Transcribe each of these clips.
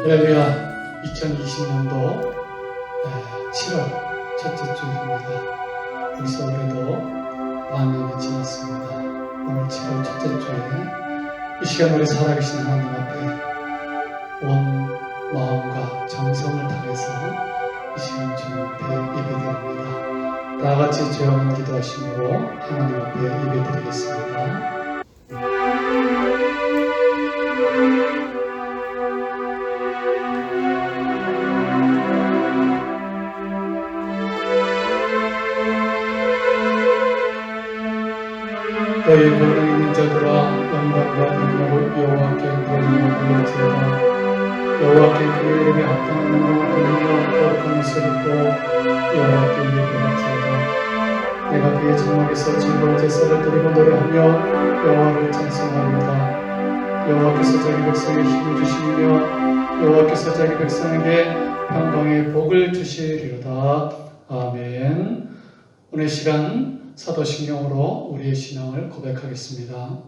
할렐루야. 2020년도 7월 첫째 주일입니다. 벌써 올해도 반년이 지났습니다. 오늘 7월 첫째 주일 이 시간 우리 살아계신 하나님 앞에 온 마음과 정성을 다해서 이 시간 주님 앞에 예배드립니다. 다같이 주여 한번 기도하심으로 하나님 앞에 예배드리겠습니다. 너희 권능 있는 자들아 영광과 능력을 여호와께 돌리며 여호와께 그의 이름에 합당한 영광을 돌리며 거룩한 옷을 입고 여호와께 예배할지어다. 내가 그의 장막에서 즐거운 제사를 드리고 노래하며 여호와를 찬송하리로다. 여호와께서 자기 백성에게 힘을 주시며 여호와께서 자기 백성에게 평강의 복을 주시리로다. 아멘. 오늘 시간 사도신경으로 우리의 신앙을 고백하겠습니다.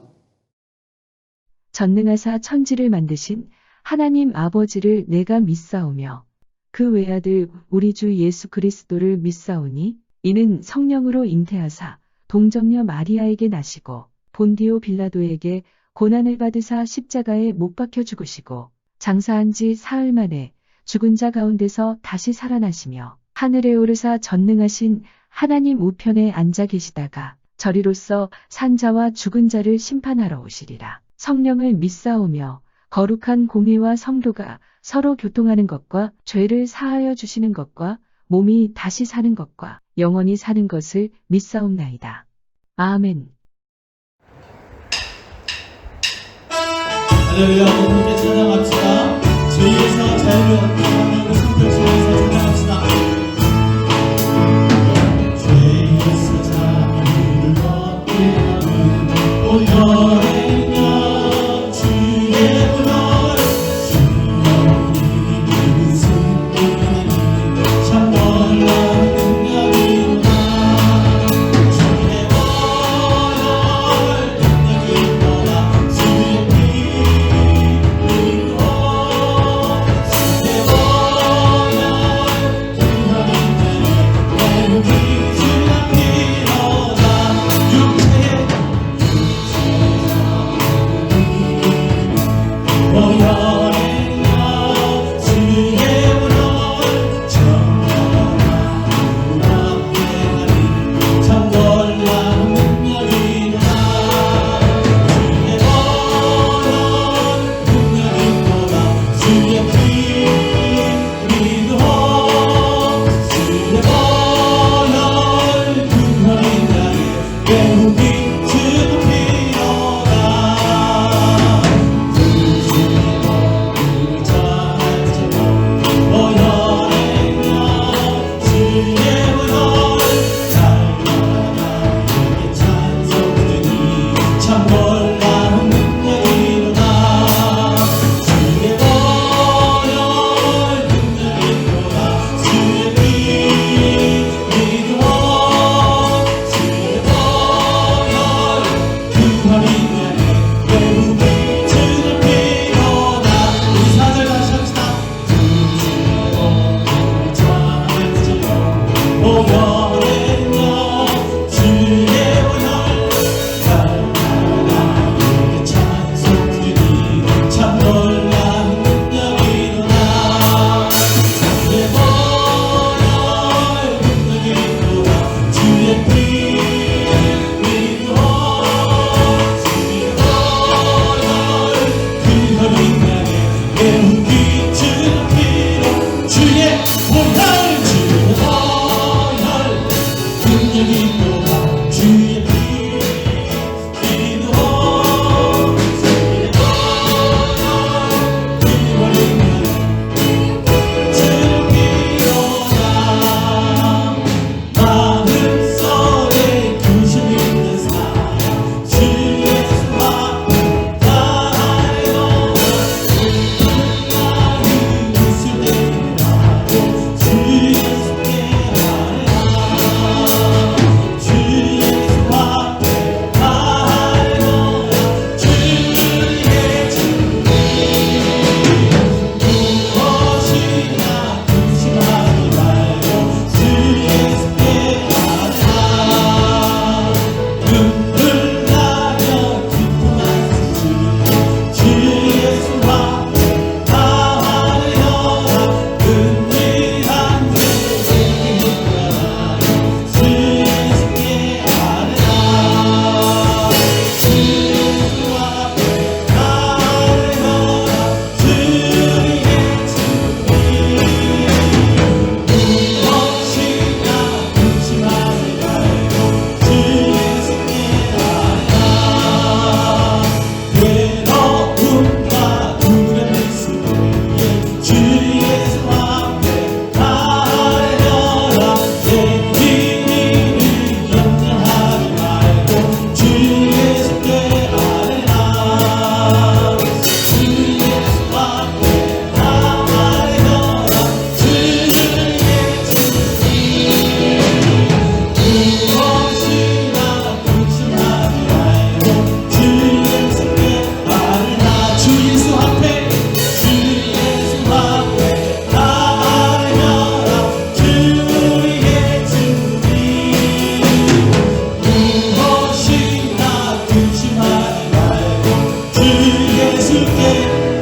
전능하사 천지를 만드신 하나님 아버지를 내가 믿사오며 그 외아들 우리 주 예수 그리스도를 믿사오니 이는 성령으로 잉태하사 동정녀 마리아에게 나시고 본디오 빌라도에게 고난을 받으사 십자가에 못 박혀 죽으시고 장사한 지 사흘 만에 죽은 자 가운데서 다시 살아나시며 하늘에 오르사 전능하신 하나님 우편에 앉아 계시다가 저리로서 산자와 죽은 자를 심판하러 오시리라. 성령을 믿사오며 거룩한 공의와 성도가 서로 교통하는 것과 죄를 사하여 주시는 것과 몸이 다시 사는 것과 영원히 사는 것을 믿사옵나이다. 아멘. 할렐루야. 함께 찬양합시다. 죄에서 자유를 얻게 하는 성령 속에서 찬양합시다. 죄에서 자유를 얻게 하는 오여행여 주의 문을 주여 우리 승리는 참 놀라운 능력이구나. 주의 오열 능력이구나. 주의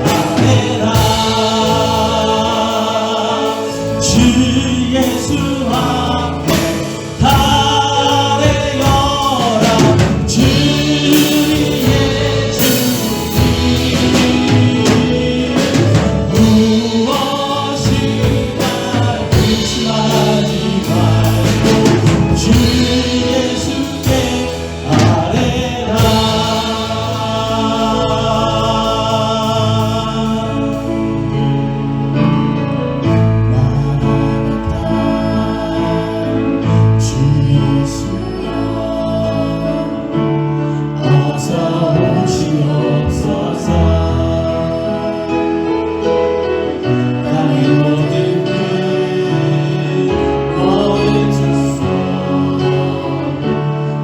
아뢰라 주 예수 앞에 달에 열라 주의 주님 무엇이나 의심하지 말고 주 예수께 아뢰라 주 예수여 어서 오시옵소서 땅의 모든 그 모든 족속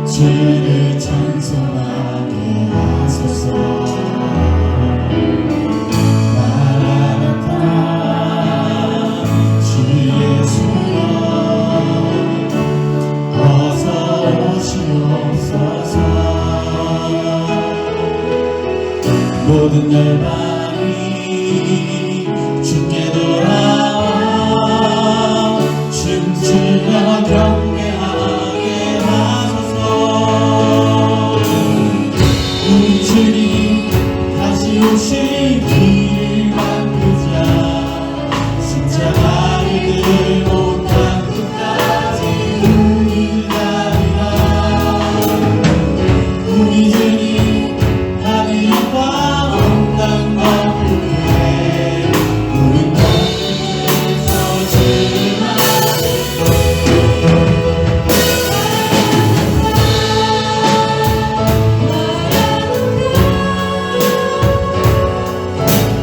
주를 찬송하게 하소서 마라나타 주 예수여 어서 오시옵소서 모든 열방이 주께 돌아와 춤추며 경배하게 하소서 우리 주님 다시 오시기를 바꾸자 십자가를 못한 끝까지 우리가리라 우리 주님 하늘과 온 땅 거룩해 우리 땅에서 주님하시고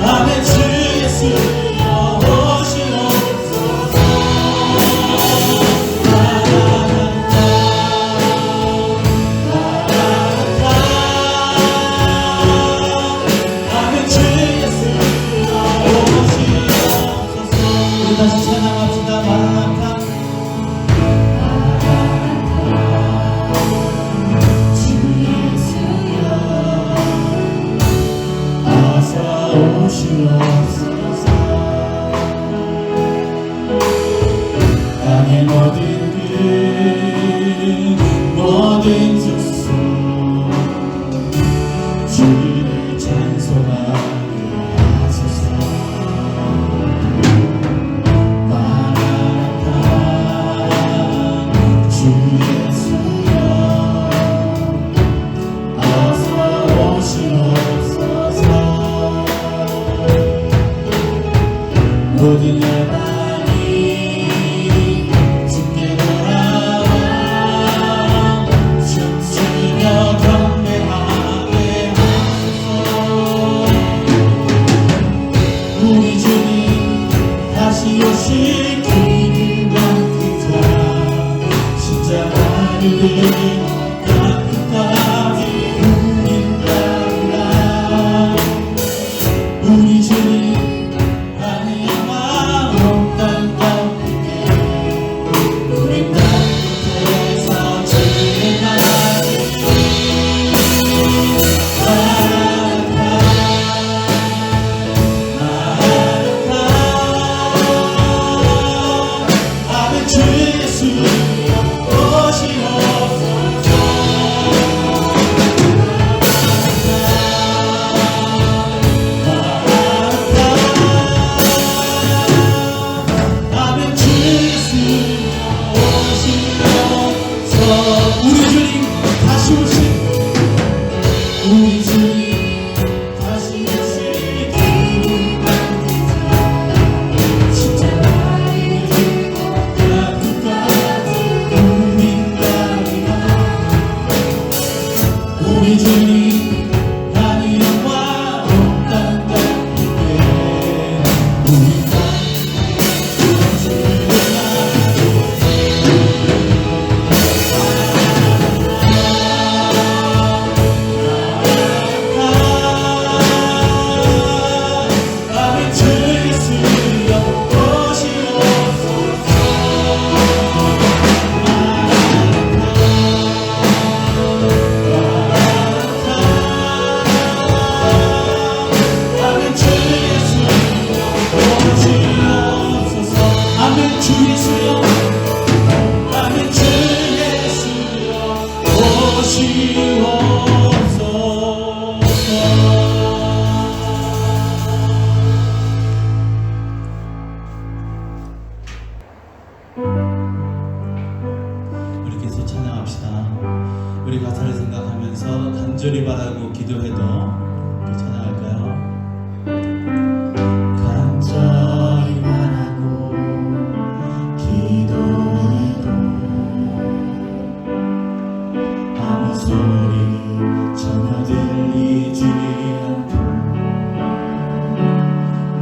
아멘 주 예수여 오시옵소서 마라나타 아멘 주 예수여 오시옵소서 우리 다시 찬양합시다 마라나타 주 예수여 어서 오시옵소서 땅의 모든 그 모든 족속 주를 찬송하게 하소서 마라나타 주 예수여 어서 오시옵소서 모든 열방이 주께 돌아와 춤추며 경배하게 하소서 우리 주님 다시 오시기를 바꾸자 십자가를 끝까지 우린다라 우리 주님 하늘과 온 땅 가운데 우린 땅끝에서 주를 나시고 마라나타 마라나타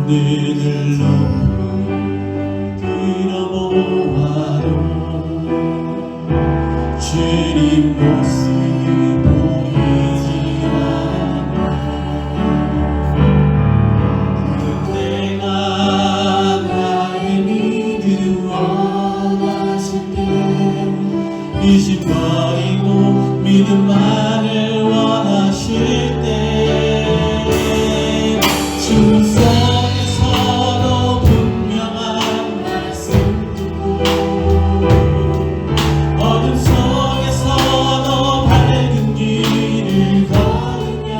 눈을 높이 들어보아도 주님 모습 보이지 않아. 그때가 나의 믿음 원하실 때 이심 버리고 믿음만을 원하실 때 주님 속에서도 분명한 말씀 듣고 어둠 속에서도 밝은 길을 걸으며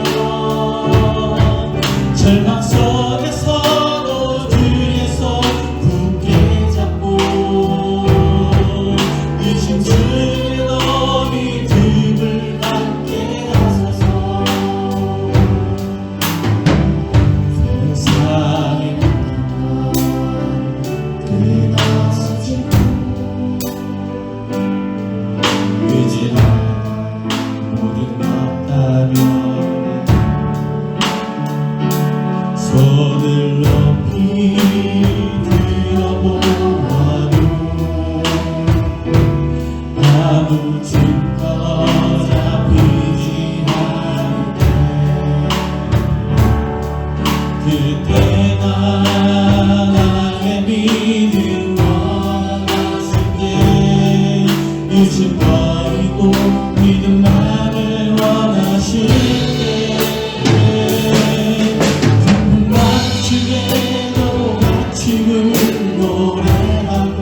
절망 속에서도 주의 손 굳게 잡고 의심 주의 너비 틈을 갖게 하소서. 세상에 그나서지 의지한 모든 것다면 손을 높이 들어보아도 아무 증거 잡히지 않을 때 그때가 나의 믿음 원하실 때 의심 버리고 믿음만을 원하실 때 밤중에도 아침을 노래하고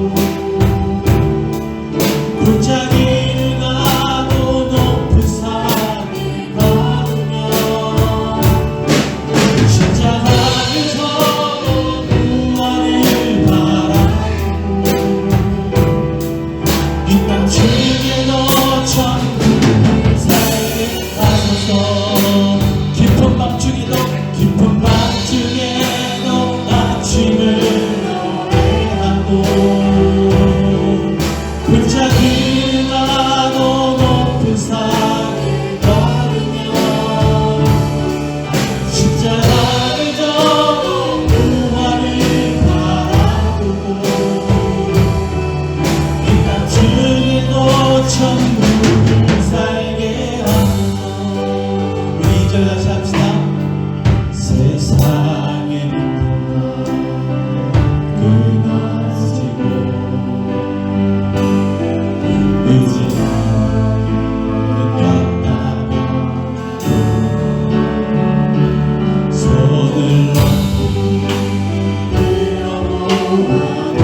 골짜기를 가도 높은 산을 걸으며 십자가를 서고 구원을 바라고 이 땅 중에도 천국을 살게 하소서. 깊은 밤 중에도 아침을 노래하고 골짜기를 가도 높은 산을 걸으며 십자가를 져도 구원을 바라보고 이 땅 중에도 천국을 살게 하소서. 우리 2절 다시 합시다. 세상에 끊어지고 의지하는 것다면 손을 높이 들어보아도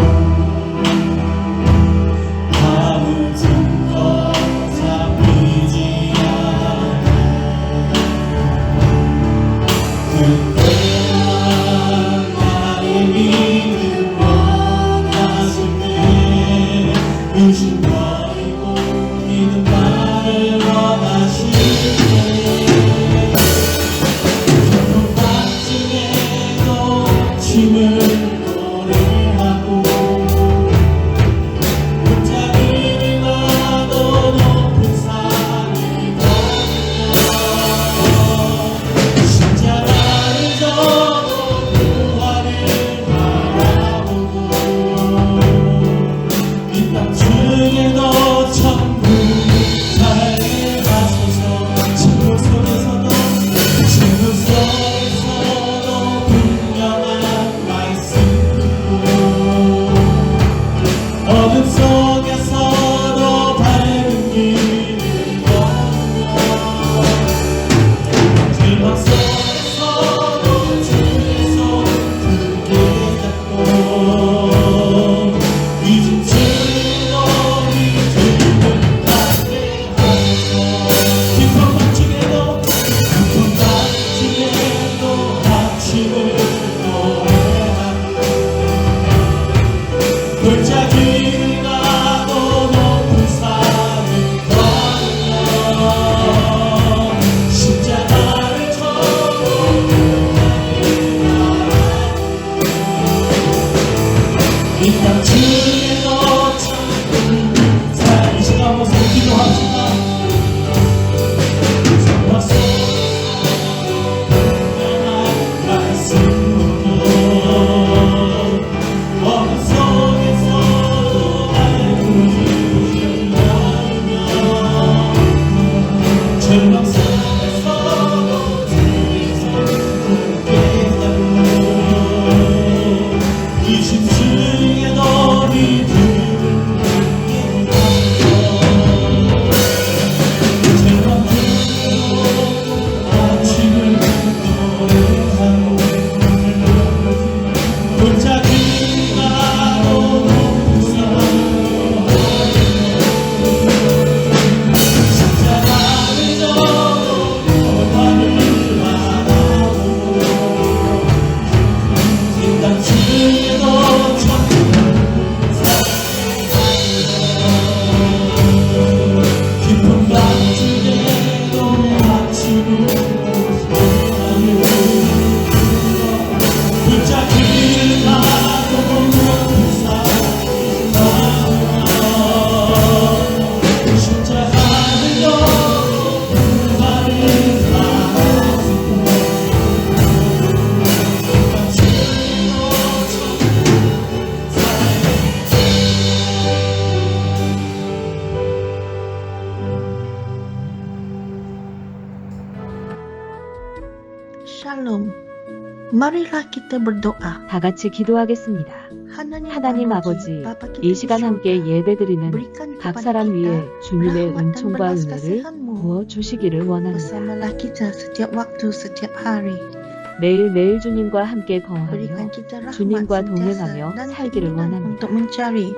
아무 증거 잡히지 않아. 그때가 나의 믿음 원하실 때 의심 버리고 믿음만을 원하실 때 깊은 밤중에도 아침을 노래하고 골짜기를 가도 높은 산을 걸으며 십자가를 져도 구원을 바라보고 이 땅 중에도 천국을 살게 하소서. 진노 속에서도 분명한 말씀 듣고 어둠 속에서도 밝은 길을 걸으며 절망 속에서도 주의 손 굳게 잡고 잊은 주의 너비 틈을 갖게 하소서. 깊은 밤 중에도 아침을 노래하고 골짜기를 가도 높은 산을 걸으며 십자가를 져도 이 땅 중에도 천국을 살. 이 시간 모습 기도합시다. 성막 속에서 분명한 말씀 듣고 Marilah kita berdoa. 다 같이 기도하겠습니다. 하나님 아버지, 이 시간 함께 예배드리는 각 사람 위에 주님의 은총과 은혜를 부어 주시기를 원합니다. Bersamalah kita setiap waktu, setiap hari. 매일매일 주님과 함께 거하며 Berikan kita rahmat 주님과 sentiasa 동행하며 dan 살기를 keinginan 원합니다. untuk mencari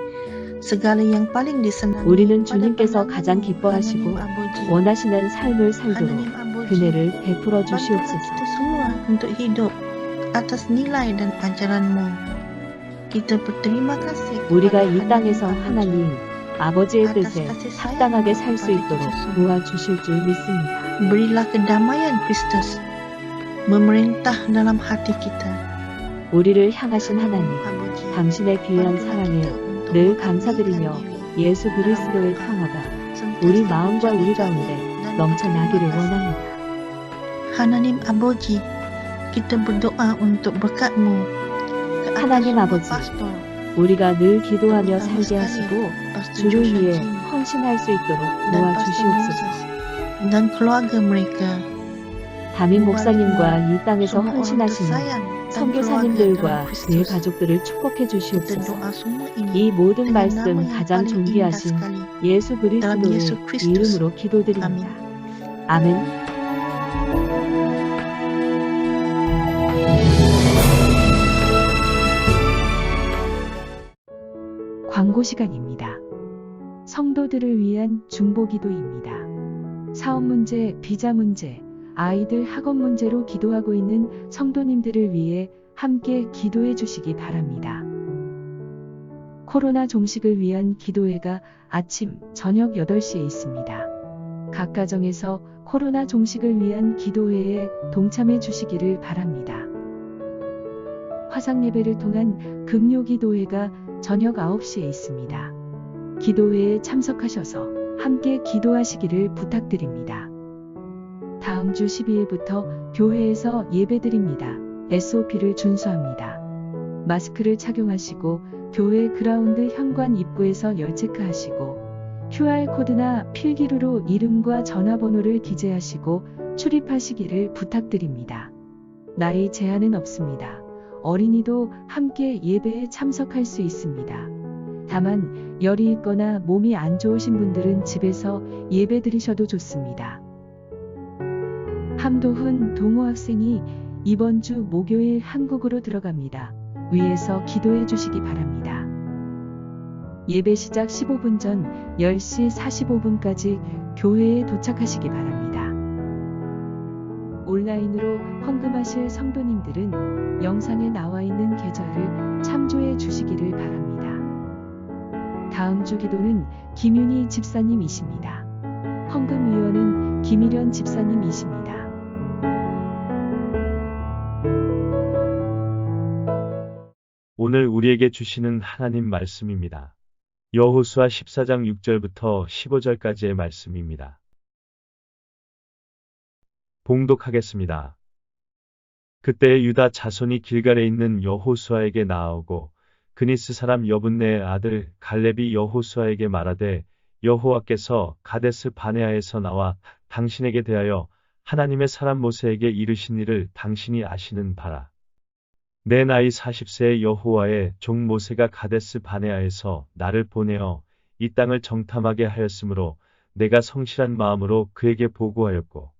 segala yang paling disenangi 우리는 pada 주님께서 pandanganmu, 가장 기뻐하시고 하나님 아버지. 원하시는 삶을 살도록 하나님 아버지, 그네를 베풀어 bantulah 주시옵소서. kita semua untuk hidup atas nilai dan ajaranmu. Kita berterima kasih 우리가 kepada 이 땅에서 하나님 하나님 아버지의 atas 뜻에 kasih 합당하게 살 수 sayang 있도록 kepada kita semua. 도와주실 줄 믿습니다. Berilah kedamaian Kristus memerintah dalam hati kita. 우리를 향하신 하나님, 아버지, 당신의 귀한 bantulah 사랑에 kita untuk 늘 mengabdikan 감사드리며 diri 예수 그리스도의 평화가 sentiasa 우리 마음과 우리 menjadi 가운데 dan 넘쳐나기를 berterima kasih. 원합니다. 하나님 아버지, kita berdoa untuk berkat-Mu ke atas 하나님 semua 아버지, pastor, 우리가 늘 기도하며 terutama 살게 sekali 하시고 Pastor 주를 Joshua 위해 Jin 헌신할 수 있도록 dan Pastor 도와주시옵소서. Moses dan keluarga mereka. 담임 목사님과 이 땅에서 Semua orang 헌신하시는 tersayang dan 선교사님들과 keluarga dalam 그의 Kristus. 가족들을 축복해 Kita 주시옵소서. doa semua ini 이 모든 dengan nama 말씀 yang 가장 paling indah 존귀하신 sekali. 예수 dalam Yesus 그리스도의 Kristus. 이름으로 기도드립니다. 아멘. 광고 시간입니다. 성도들을 위한 중보기도입니다. 사업 문제, 비자 문제, 아이들 학업 문제로 기도하고 있는 성도님들을 위해 함께 기도해 주시기 바랍니다. 코로나 종식을 위한 기도회가 아침, 저녁 8시에 있습니다. 각 가정에서 코로나 종식을 위한 기도회에 동참해 주시기를 바랍니다. 화상 예배를 통한 금요 기도회가 저녁 9시에 있습니다. 기도회에 참석하셔서 함께 기도하시기를 부탁드립니다. 다음 주 12일부터 교회에서 예배드립니다. SOP를 준수합니다. 마스크를 착용하시고 교회 그라운드 현관 입구에서 열체크하시고 QR코드나 필기루로 이름과 전화번호를 기재하시고 출입하시기를 부탁드립니다. 나이 제한은 없습니다. 어린이도 함께 예배에 참석할 수 있습니다. 다만 열이 있거나 몸이 안 좋으신 분들은 집에서 예배 드리셔도 좋습니다. 함도훈 동호 학생이 이번 주 목요일 한국으로 들어갑니다. 위에서 기도해 주시기 바랍니다. 예배 시작 15분 전 10시 45분까지 교회에 도착하시기 바랍니다. 온라인으로 헌금하실 성도님들은 영상에 나와 있는 계좌를 참조해 주시기를 바랍니다. 다음 주 기도는 김윤희 집사님이십니다. 헌금위원은 김일현 집사님이십니다. 오늘 우리에게 주시는 하나님 말씀입니다. 여호수아 14장 6절부터 15절까지의 말씀입니다. 봉독하겠습니다. 그때 유다 자손이 길갈에 있는 여호수아에게 나아오고 그니스 사람 여분네의 아들 갈렙이 여호수아에게 말하되 여호와께서 가데스 바네아에서 나와 당신에게 대하여 하나님의 사람 모세에게 이르신 일을 당신이 아시는 바라. 내 나이 40세의 여호와의 종 모세가 가데스 바네아에서 나를 보내어 이 땅을 정탐하게 하였으므로 내가 성실한 마음으로 그에게 보고하였고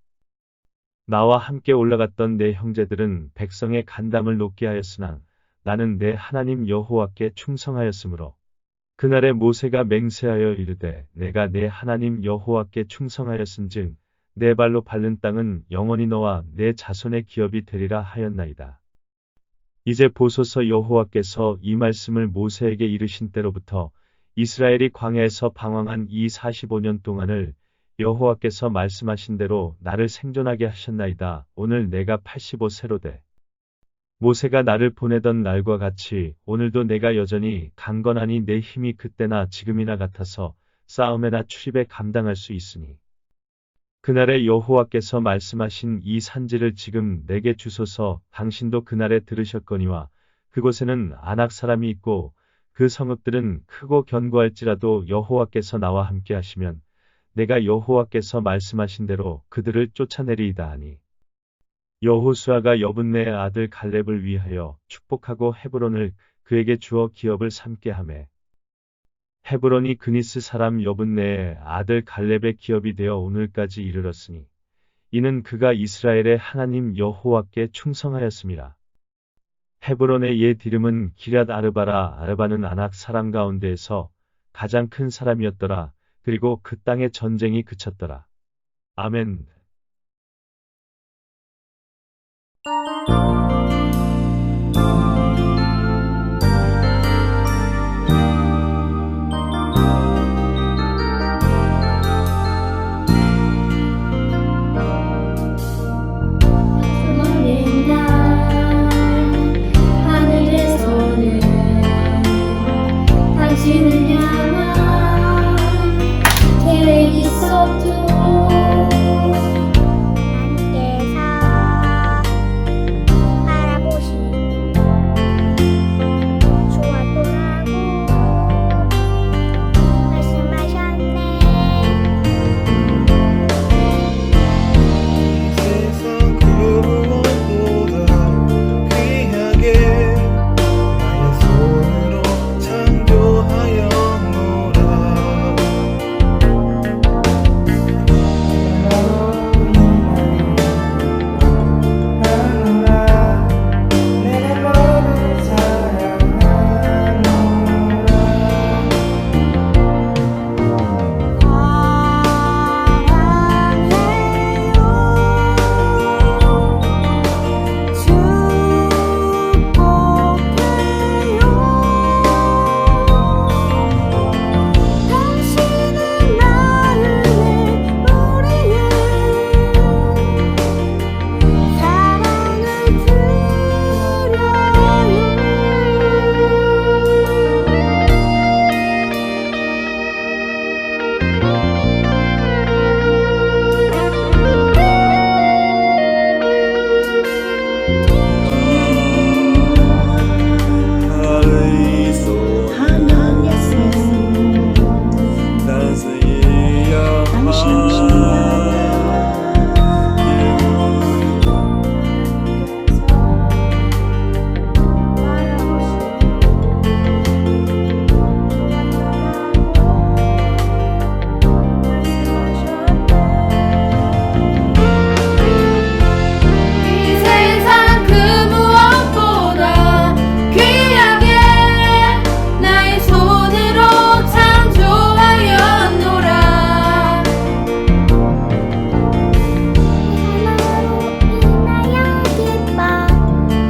나와 함께 올라갔던 내 형제들은 백성의 간담을 높게 하였으나 나는 내 하나님 여호와께 충성하였으므로 그날에 모세가 맹세하여 이르되 내가 내 하나님 여호와께 충성하였은즉 내 발로 밟는 땅은 영원히 너와 내 자손의 기업이 되리라 하였나이다. 이제 보소서 여호와께서 이 말씀을 모세에게 이르신 때로부터 이스라엘이 광야에서 방황한 이 45년 동안을 여호와께서 말씀하신 대로 나를 생존하게 하셨나이다. 오늘 내가 85세로 돼. 모세가 나를 보내던 날과 같이 오늘도 내가 여전히 강건하니 내 힘이 그때나 지금이나 같아서 싸움에나 출입에 감당할 수 있으니 그날에 여호와께서 말씀하신 이 산지를 지금 내게 주소서. 당신도 그날에 들으셨거니와 그곳에는 아낙 사람이 있고 그 성읍들은 크고 견고할지라도 여호와께서 나와 함께 하시면 내가 여호와께서 말씀하신 대로 그들을 쫓아내리이다 하니 여호수아가 여분네의 아들 갈렙을 위하여 축복하고 헤브론을 그에게 주어 기업을 삼게 하매 헤브론이 그니스 사람 여분네의 아들 갈렙의 기업이 되어 오늘까지 이르렀으니 이는 그가 이스라엘의 하나님 여호와께 충성하였습니다. 헤브론의 옛 이름은 기럇 아르바라. 아르바는 아낙 사람 가운데에서 가장 큰 사람이었더라. 그리고 그 땅에 전쟁이 그쳤더라. 아멘. 어린 날 하늘에서는 당신을 향한 계획이 있었죠. 하나님께서 바라보시고 좋았더라고 말씀하셨네. 세상 그 무엇보다 귀하게 나의 손으로 창조하였노라. 내가 너를 당신은 나를 우리의 사랑을 이 세상 그 무엇보다 귀하게 나의 손으로 창조하였노라. 하나로 인하여 기뻐하노라.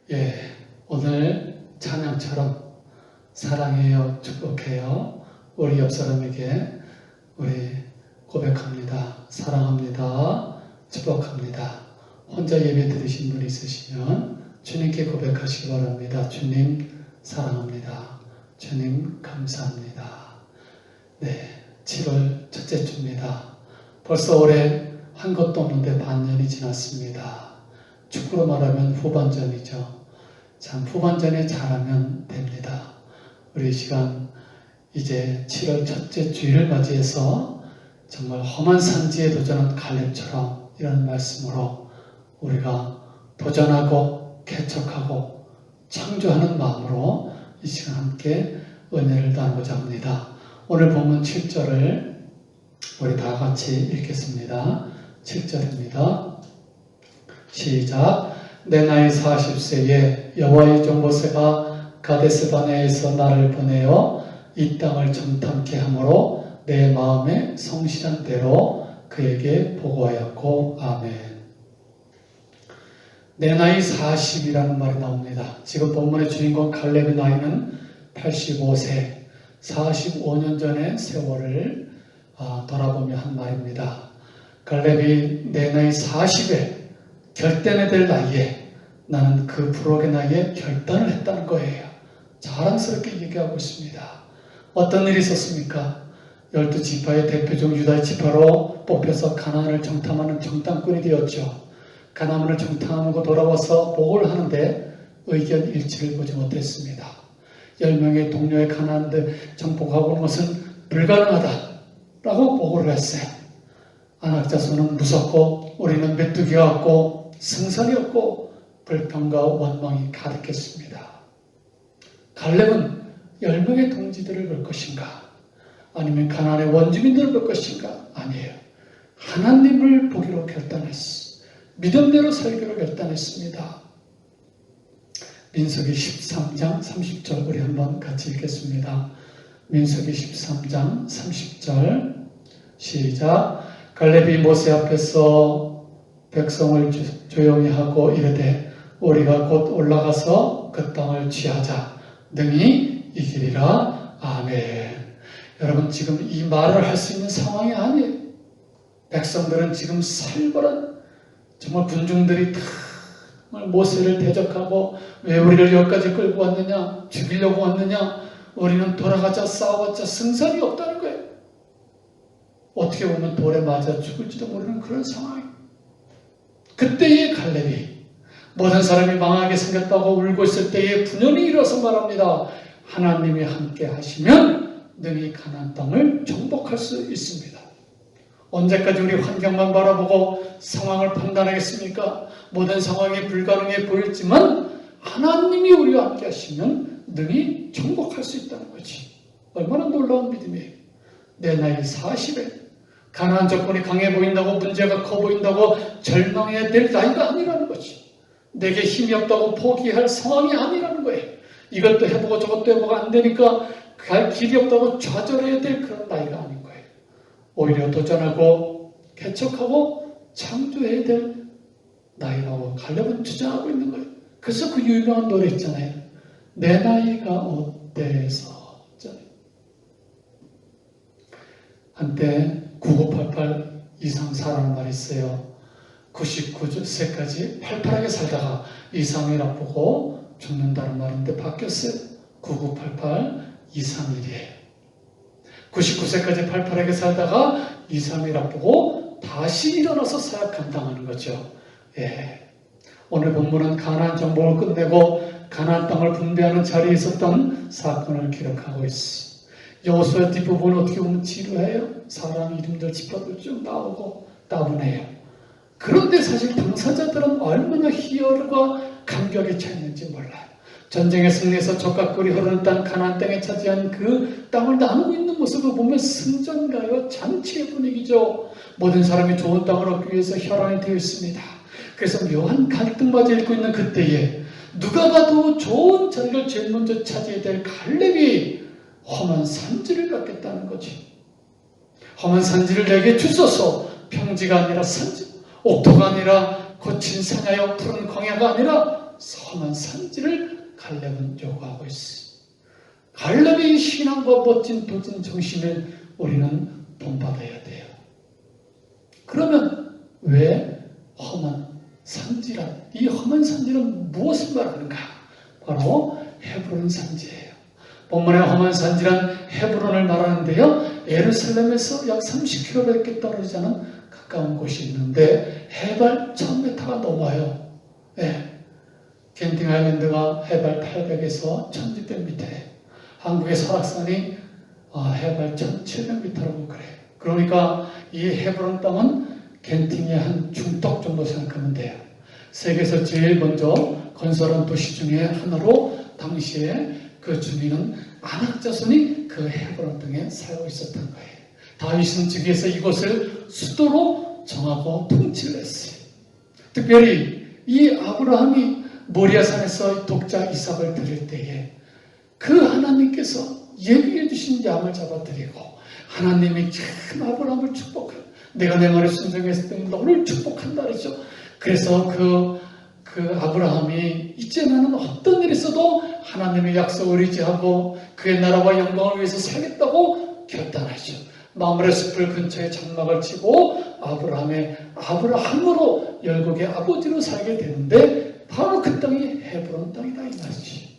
내 예, 오늘 찬양처럼 사랑해요, 축복해요. 우리 옆 사람에게 우리 고백합니다. 사랑합니다. 축복합니다. 혼자 예배 드리신 분 있으시면 주님께 고백하시기 바랍니다. 주님 사랑합니다. 주님 감사합니다. 네, 7월 첫째 주입니다. 벌써 올해 한 것도 없는데 반년이 지났습니다. 축구로 말하면 후반전이죠. 참 후반전에 잘하면 됩니다. 우리 이 시간 이제 7월 첫째 주일을 맞이해서 정말 험한 산지에 도전한 갈렙처럼 이런 말씀으로 우리가 도전하고 개척하고 창조하는 마음으로 이 시간 함께 은혜를 나누고자 합니다. 오늘 본문 7절을 우리 다 같이 읽겠습니다. 7절입니다. 시작. 내 나이 40세에 여호와의 종 모세가 가데스 바네아에서 나를 보내어 이 땅을 정탐케 하므로 내 마음에 성실한 대로 그에게 보고하였고. 아멘. 내 나이 40이라는 말이 나옵니다. 지금 본문의 주인공 갈렙의 나이는 85세, 45년 전의 세월을 돌아보며 한 말입니다. 갈렙이 내 나이 40에 결단해야 될 나이에 나는 그 부록의 나이에 결단을 했다는 거예요. 자랑스럽게 얘기하고 있습니다. 어떤 일이 있었습니까? 12지파의 대표적 유다의 지파로 뽑혀서 가나안을 정탐하는 정탐꾼이 되었죠. 가나안을 정탐하고 돌아와서 보고를 하는데 의견 일치를 보지 못했습니다. 10명의 동료의 가나안들 정복하고 오는 것은 불가능하다라고 보고를 했어요. 안악자손은 무섭고 우리는 메뚜기가 없고 승선이 없고 불평과 원망이 가득했습니다. 갈렙은 10명의 동지들을 볼 것인가? 아니면 가나안의 원주민들을 볼 것인가? 아니에요. 하나님을 보기로 결단했어. 믿음대로 살기로 결단했습니다. 민수기 13장 30절 우리 한번 같이 읽겠습니다. 민수기 13장 30절 시작. 갈렙이 모세 앞에서 백성을 조용히 하고 이르되 우리가 곧 올라가서 그 땅을 취하자 능히 이기리라. 아멘. 여러분 지금 이 말을 할 수 있는 상황이 아니에요. 백성들은 지금 살벌한 정말 군중들이 다 모세를 대적하고 왜 우리를 여기까지 끌고 왔느냐, 죽이려고 왔느냐, 우리는 돌아가자 싸워봤자 승산이 없다는 거예요. 어떻게 보면 돌에 맞아 죽을지도 모르는 그런 상황이에요. 그때의 갈렙이 모든 사람이 망하게 생겼다고 울고 있을 때에 분연히 일어서 말합니다. 하나님이 함께 하시면 능히 가나안 땅을 정복할 수 있습니다. 언제까지 우리 환경만 바라보고 상황을 판단하겠습니까? 모든 상황이 불가능해 보일지만 하나님이 우리와 함께 하시면 능히 정복할 수 있다는 거지. 얼마나 놀라운 믿음이에요. 내 나이 40에 가나안 조건이 강해 보인다고 문제가 커 보인다고 절망해야 될 나이가 아니라는 거지. 내게 힘이 없다고 포기할 상황이 아니라는 거예요. 이것도 해보고 저것도 해보고 안 되니까 갈 길이 없다고 좌절해야 될 그런 나이가 아닌 거예요. 오히려 도전하고 개척하고 창조해야 될 나이라고 갈렙은 주장하고 있는 거예요. 그래서 그 유명한 노래 있잖아요. 내 나이가 어때서. 한때 9988 이상 사라는 말이 있어요. 99세까지 팔팔하게 살다가 이상을 앞보고 죽는다는 말인데 바뀌었어요. 9988 231이에요. 99세까지 팔팔하게 살다가 2, 3일 앞보고 다시 일어나서 사역 감당하는 거죠. 예. 오늘 본문은 가나안 정복을 끝내고 가나안 땅을 분배하는 자리에 있었던 사건을 기록하고 있어요. 여호수아 뒷부분은 어떻게 보면 지루해요. 사람 이름들 지파들 쭉 나오고 따분해요. 그런데 사실 당사자들은 얼마나 희열과 감격에 차 있는지 몰라요. 전쟁에 승리해서 젖과 꿀이 흐르는 땅 가나안 땅에 차지한 그 땅을 나누고 있는 모습을 보면 승전가요 잔치의 분위기죠. 모든 사람이 좋은 땅을 얻기 위해서 혈안이 되어 있습니다. 그래서 묘한 갈등마저 읽고 있는 그때에 누가 봐도 좋은 자리를 제일 먼저 차지해야 될 갈렙이 험한 산지를 갖겠다는 거지. 험한 산지를 내게 주소서. 평지가 아니라 산지, 옥토가 아니라 거친 산야여 푸른 광야가 아니라 험한 산지를 갈렙은 요구하고 있어. 갈렙의 신앙과 멋진 도전 정신을 우리는 본받아야 돼요. 그러면 왜 험한 산지란, 이 험한 산지는 무엇을 말하는가? 바로 헤브론 산지예요. 본문의 험한 산지란 헤브론을 말하는데요. 예루살렘에서 약 30km밖에 떨어지지 않은 가까운 곳이 있는데 해발 1000m가 넘어요. 예. 겐팅 아일랜드가 해발 800에서 1600m, 한국의 설악산이 해발 1700m라고 그래요. 그러니까 이 헤브론 땅은 겐팅의 한 중턱 정도 생각하면 돼요. 세계에서 제일 먼저 건설한 도시 중에 하나로 당시에 그 주민은 아낙 자손이 그 헤브론 땅에 살고 있었던 거예요. 다윗은 즉위해서 이곳을 수도로 정하고 통치를 했어요. 특별히 이 아브라함이 모리아산에서 독자 이삭을 드릴 때에 그 하나님께서 예비해 주신 양을 잡아드리고 하나님이 참 아브라함을 축복해. 내가 내 말에 순종했을 때 너를 축복한다 그랬죠. 그래서 그 아브라함이 이제 나는 어떤 일이 있어도 하나님의 약속을 의지하고 그의 나라와 영광을 위해서 살겠다고 결단하죠. 마므레 숲을 근처에 장막을 치고 아브라함으로 열국의 아버지로 살게 되는데 바로 그 땅이 헤브론 땅이다 이 말이지.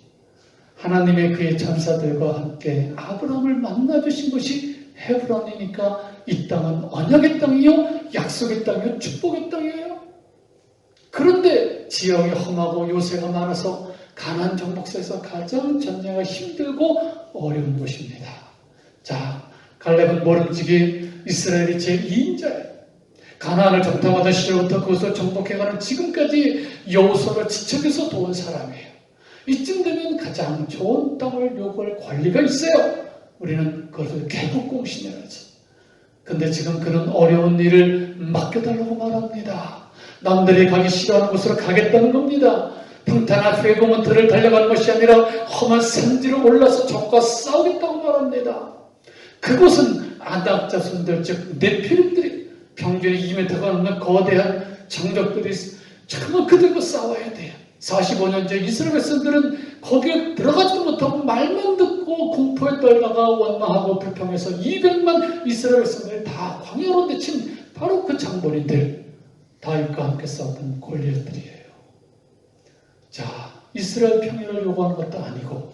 하나님의 그의 천사들과 함께 아브라함을 만나주신 것이 헤브론이니까 이 땅은 언약의 땅이요, 약속의 땅이요, 축복의 땅이에요. 그런데 지형이 험하고 요새가 많아서 가나안 정복사에서 가장 전쟁이 힘들고 어려운 곳입니다. 자, 갈렙은 모름지기 이스라엘의 제2인자예요. 가나안을 정탐하던 시절부터 그것을 정복해가는 지금까지 여호수아를 지척에서 도운 사람이에요. 이쯤 되면 가장 좋은 땅을 요구할 권리가 있어요. 우리는 그것을 개국공신이라 하지. 근데 지금 그런 어려운 일을 맡겨달라고 말합니다. 남들이 가기 싫어하는 곳으로 가겠다는 겁니다. 평탄한 회고문터를 달려가는 것이 아니라 험한 산지로 올라서 적과 싸우겠다고 말합니다. 그곳은 아낙 자손들 즉 네피림들이 평균이 2m가 넘는 거대한 장적들이 정말 그들과 싸워야 돼요. 45년 전 이스라엘 백성들은 거기에 들어가지도 못하고 말만 듣고 공포에 떨다가 원망하고 불평해서 200만 이스라엘 백성들이 다 광야로 내친 바로 그 장본인들, 다윗과 함께 싸웠던 골리앗들이에요. 자, 이스라엘 평화를 요구하는 것도 아니고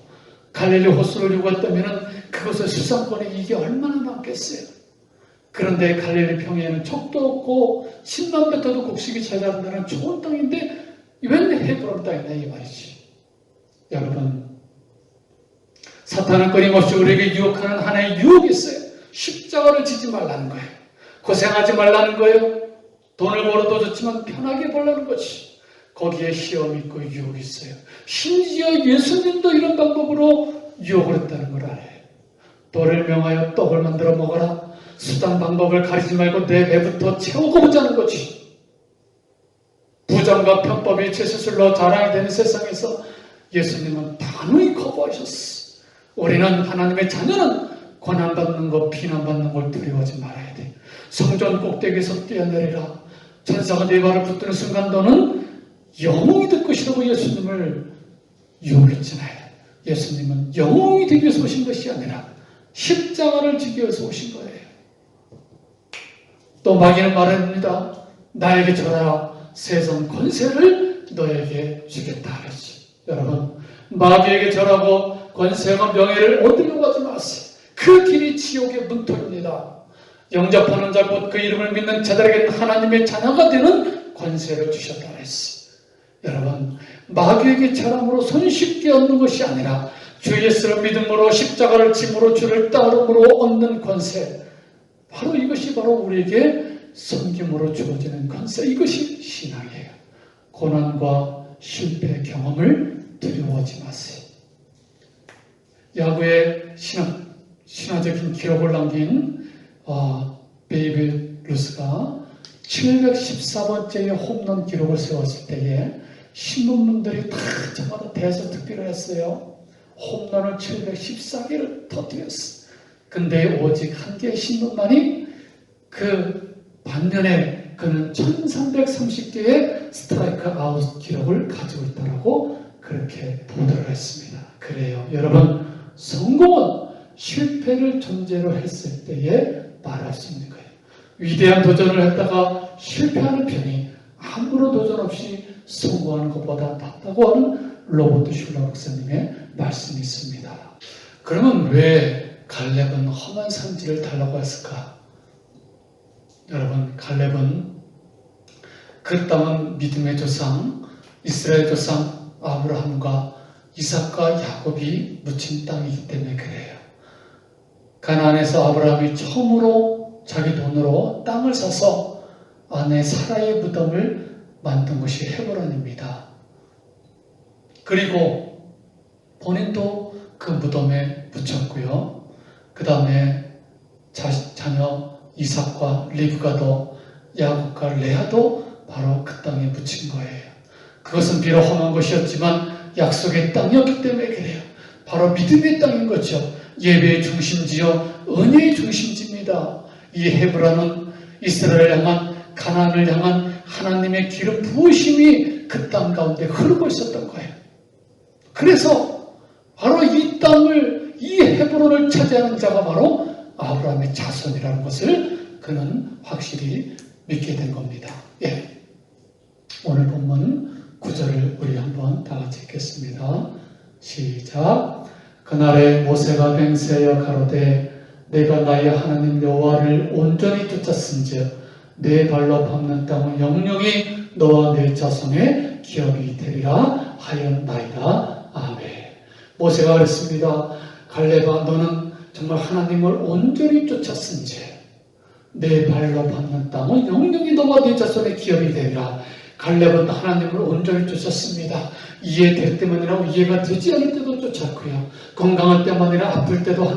갈릴리 호수를 요구했다면 그것의 수상권이 이게 얼마나 많겠어요. 그런데 갈릴리 평야에는 척도 없고 10만 베터도 곡식이 잘 자란다는 좋은 땅인데 웬 헤브론 땅이냐 이 말이지. 여러분, 사탄은 끊임없이 우리에게 유혹하는 하나의 유혹이 있어요. 십자가를 지지 말라는 거예요. 고생하지 말라는 거예요. 돈을 벌어도 좋지만 편하게 벌라는 거지. 거기에 시험이 있고 유혹이 있어요. 심지어 예수님도 이런 방법으로 유혹을 했다는 걸 알아요. 돌을 명하여 떡을 만들어 먹어라. 수단 방법을 가리지 말고 내 배부터 채우고 보자는 거지. 부정과 편법이 최수술로 자랑이 되는 세상에서 예수님은 단호히 거부하셨어. 우리는 하나님의 자녀는 고난받는 것, 비난받는 걸 두려워하지 말아야 돼. 성전 꼭대기에서 뛰어내리라. 천사가 네 발을 붙드는 순간 너는 영웅이 될 것이라고 예수님을 유혹했잖아요. 예수님은 영웅이 되기 위해서 오신 것이 아니라 십자가를 지기 위해서 오신 거예요. 또 마귀는 말합니다. 나에게 절하라. 세상 권세를 너에게 주겠다 하지. 여러분, 마귀에게 절하고 권세와 명예를 얻으려고 하지 마세요. 그 길이 지옥의 문턱입니다. 영접하는 자 곧 그 이름을 믿는 자들에게는 하나님의 자녀가 되는 권세를 주셨다 했어요. 여러분, 마귀에게 절함으로 손쉽게 얻는 것이 아니라 주 예수를 믿음으로 십자가를 짐으로 주를 따름으로 얻는 권세, 바로 이것이 바로 우리에게 섬김으로 주어지는 권세, 이것이 신앙이에요. 고난과 실패 경험을 두려워하지 마세요. 야구의 신화적인 기록을 남긴 베이비 루스가 714번째의 홈런 기록을 세웠을 때에 신문분들이 다 저마다 대서특필을 했어요. 홈런을 714개를 터뜨렸어. 근데 오직 한 개의 신문만이 그 반면에 그는 1330개의 스트라이크 아웃 기록을 가지고 있다고 그렇게 보도를 했습니다. 그래요. 여러분, 성공은 실패를 전제로 했을 때에 말할 수 있는 거예요. 위대한 도전을 했다가 실패하는 편이 아무런 도전 없이 성공하는 것보다 낫다고 하는 로버트 슐러 목사님의 말씀이 있습니다. 그러면 왜 갈렙은 험한 산지를 달라고 했을까? 여러분, 갈렙은 그 땅은 믿음의 조상, 이스라엘 조상 아브라함과 이삭과 야곱이 묻힌 땅이기 때문에 그래요. 가나안에서 아브라함이 처음으로 자기 돈으로 땅을 사서 아내 사라의 무덤을 만든 곳이 헤브론입니다. 그리고 본인도 그 무덤에 묻혔고요. 그 다음에 자녀 이삭과 리브가도 야곱과 레아도 바로 그 땅에 묻힌 거예요. 그것은 비록 험한 곳이었지만 약속의 땅이었기 때문에 그래요. 바로 믿음의 땅인 거죠. 예배의 중심지요, 은혜의 중심지입니다. 이 헤브론은 이스라엘을 향한, 가나안을 향한 하나님의 기름 부으심이 그 땅 가운데 흐르고 있었던 거예요. 그래서 바로 이 땅을, 이 헤브론을 차지하는 자가 바로 아브라함의 자손이라는 것을 그는 확실히 믿게 된 겁니다. 예. 오늘 본문 9절을 우리 한번 다 같이 읽겠습니다. 시작. 그날에 모세가 맹세하여 가로되 내가 나의 하나님 여호와를 온전히 쫓았은즉 내 발로 밟는 땅은 영영이 너와 내 자손의 기업이 되리라 하였나이다. 아멘. 모세가 그랬습니다. 갈렙아, 너는 정말 하나님을 온전히 쫓았은즉 내 발로 밟는 땅은 영영이 너와 내 자손의 기업이 되리라. 갈렙은 하나님을 온전히 쫓았습니다. 이해될 때만 아니라 이해가 되지 않을 때도 쫓았고요. 건강할 때만 아니라 아플 때도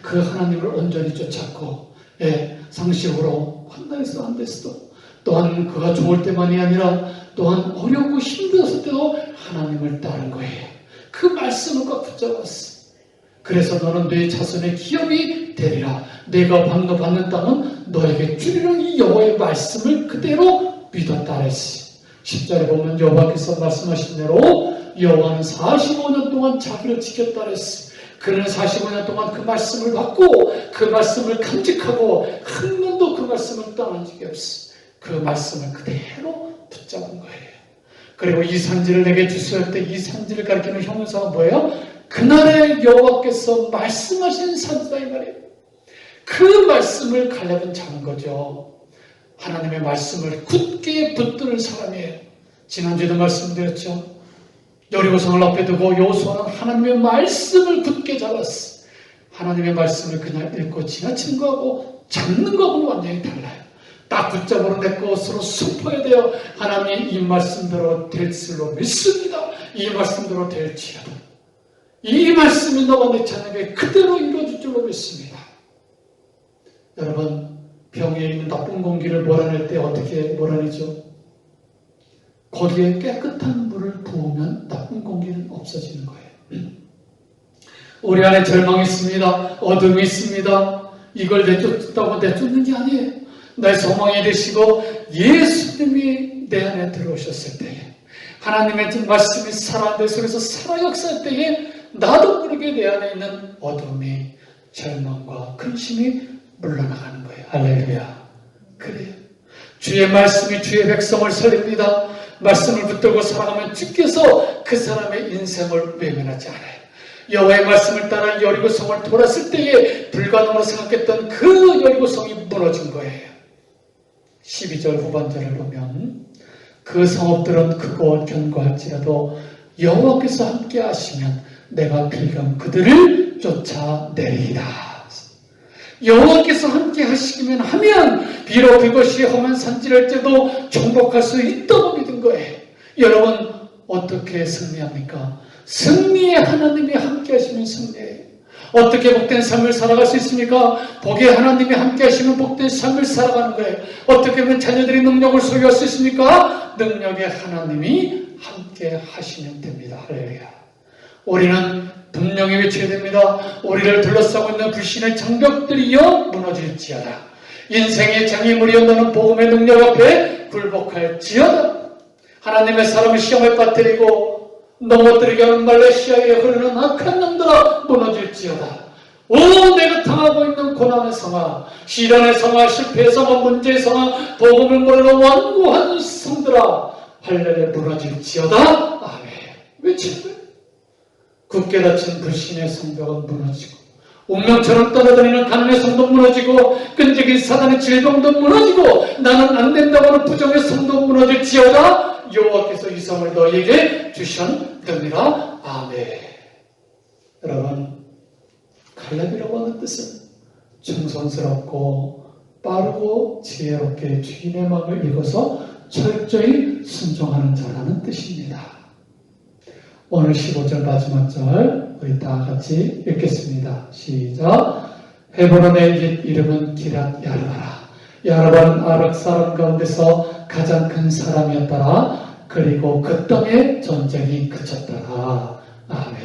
그 하나님을 온전히 쫓았고, 예, 상식으로 한다해서 안 됐어도, 또한 그가 좋을 때만이 아니라 또한 어렵고 힘들었을 때도 하나님을 따른 거예요. 그 말씀을 꼭 붙잡았어. 그래서 너는 내 자손의 기업이 되리라. 내가 방금 받는 땅은 너에게 주리라. 이 여호와의 말씀을 그대로 믿었다 그랬어요. 10절에 보면 여호와께서 말씀하신 대로 여호와는 45년 동안 자기를 지켰다 그랬어요. 그는 45년 동안 그 말씀을 받고 그 말씀을 간직하고 한 번도 그 말씀을 떠난 적이 없어요. 그 말씀을 그대로 붙잡은 거예요. 그리고 이 산지를 내게 주소할 때 이 산지를 가리키는 형용사가 뭐예요? 그날에 여호와께서 말씀하신 산지다 이 말이에요. 그 말씀을 갈렙은 잡은 거죠. 하나님의 말씀을 굳게 붙드는 사람이에요. 지난주에도 말씀드렸죠. 여리고성을 앞에 두고 여호수아는 하나님의 말씀을 굳게 잡았어. 하나님의 말씀을 그냥 읽고 지나치는 거하고 잡는 거하고는 완전히 달라요. 딱 붙잡으러 내 것으로 선포해야 돼요. 하나님 이 말씀대로 될 줄로 믿습니다. 이 말씀대로 될지라도 이 말씀이 너와 내 자녀에게 그대로 이루어질 줄로 믿습니다. 여러분, 병에 있는 나쁜 공기를 몰아낼 때 어떻게 몰아내죠? 거기에 깨끗한 물을 부으면 나쁜 공기는 없어지는 거예요. 우리 안에 절망이 있습니다. 어둠이 있습니다. 이걸 내쫓다고 내쫓는 게 아니에요. 내 소망이 되시고 예수님이 내 안에 들어오셨을 때에 하나님의 말씀이 살아 내 속에서 살아 역사할 때에 나도 모르게 내 안에 있는 어둠이, 절망과 근심이 물러나가는 거예요. 할렐루야. 그래요. 주의 말씀이 주의 백성을 살립니다. 말씀을 붙들고 살아가면 주께서 그 사람의 인생을 외면하지 않아요. 여호와의 말씀을 따라 여리고성을 돌았을 때에 불가능으로 생각했던 그 여리고성이 무너진 거예요. 12절 후반절을 보면 그 성읍들은 크고 견고할지라도 여호와께서 함께 하시면 내가 필경 그들을 쫓아내리이다. 여호와께서 함께 하시기만 하면 비록 그것이 험한 산지랄지라도 정복할 수 있다고 믿은 거예요. 여러분, 어떻게 승리합니까? 승리의 하나님이 함께 하시면 승리해요. 어떻게 복된 삶을 살아갈 수 있습니까? 복의 하나님이 함께 하시면 복된 삶을 살아가는 거예요. 어떻게 하면 자녀들이 능력을 소유할 수 있습니까? 능력의 하나님이 함께 하시면 됩니다. 할렐루야. 우리는 분명히 외쳐야 됩니다. 우리를 둘러싸고 있는 불신의 장벽들이여 무너질지어다. 인생의 장애물이여 너는 복음의 능력 앞에 굴복할지어다. 하나님의 사람을 시험에 빠뜨리고 넘어뜨리게 하는 말레이시아에 흐르는 악한 놈들아 무너질지어다. 오, 내가 당하고 있는 고난의 성아, 시련의 성아, 실패의 성아, 문제의 성아, 복음을 모르는 완고한 성들아 할렐루야 무너질지어다. 아멘. 외치는 거예요. 굳게 닫힌 불신의 성벽은 무너지고 운명처럼 떨어다니는 가난의 성도 무너지고 끈질긴 사단의 질병도 무너지고 나는 안 된다고 하는 부정의 성도 무너질지어다 여호와께서 이 성을 너희에게 주셨느니라. 아멘. 여러분, 갈렙이라고 하는 뜻은 정성스럽고 빠르고 지혜롭게 주인의 마음을 읽어서 철저히 순종하는 자라는 뜻입니다. 오늘 15절 마지막 절 우리 다 같이 읽겠습니다. 시작. 헤브론의 옛 이름은 기랏 야르바라. 야르바는 아락 사람 가운데서 가장 큰 사람이었더라. 그리고 그 땅에 전쟁이 그쳤더라. 아멘.